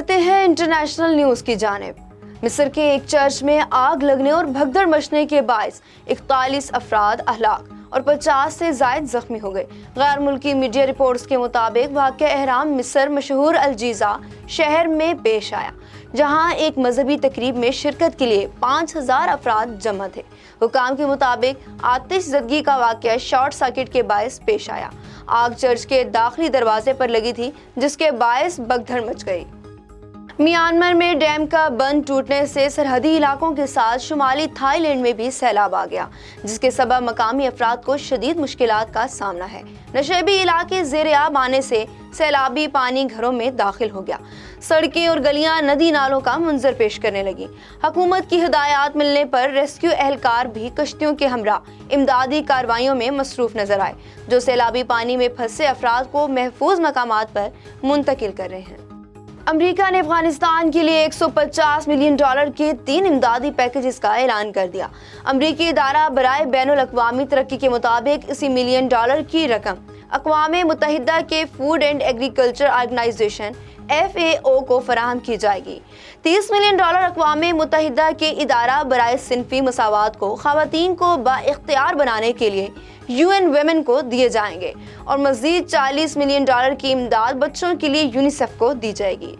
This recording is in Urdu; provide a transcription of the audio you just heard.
بڑھتے ہیں انٹرنیشنل نیوز کی جانب۔ مصر کے ایک چرچ میں آگ لگنے اور بھگدڑ مچنے کے باعث 41 افراد ہلاک اور 50 سے زائد زخمی ہو گئے۔ غیر ملکی میڈیا رپورٹس کے مطابق واقعہ اہرام مصر مشہور الجیزہ شہر میں پیش آیا، جہاں ایک مذہبی تقریب میں شرکت کے لیے 5000 افراد جمع تھے۔ حکام کے مطابق آتش زدگی کا واقعہ شارٹ سرکٹ کے باعث پیش آیا۔ آگ چرچ کے داخلی دروازے پر لگی تھی، جس کے باعث بھگدڑ مچ گئی۔ میانمار میں ڈیم کا بند ٹوٹنے سے سرحدی علاقوں کے ساتھ شمالی تھائی لینڈ میں بھی سیلاب آ گیا، جس کے سبب مقامی افراد کو شدید مشکلات کا سامنا ہے۔ نشیبی علاقے زیر آب آنے سے سیلابی پانی گھروں میں داخل ہو گیا، سڑکیں اور گلیاں ندی نالوں کا منظر پیش کرنے لگی۔ حکومت کی ہدایات ملنے پر ریسکیو اہلکار بھی کشتیوں کے ہمراہ امدادی کارروائیوں میں مصروف نظر آئے، جو سیلابی پانی میں پھنسے افراد کو محفوظ مقامات پر منتقل کر رہے ہیں۔ امریکہ نے افغانستان کے لیے $150 ملین کے 3 امدادی پیکیجز کا اعلان کر دیا۔ امریکی ادارہ برائے بین الاقوامی ترقی کے مطابق اسی $1 ملین کی رقم اقوام متحدہ کے food and agriculture organisation FAO کو فراہم کی جائے گی۔ $30 ملین اقوام متحدہ کے ادارہ برائے صنفی مساوات کو خواتین کو بااختیار بنانے کے لیے UN ویمن کو دیے جائیں گے، اور مزید $40 ملین کی امداد بچوں کے لیے یونیسیف کو دی جائے گی۔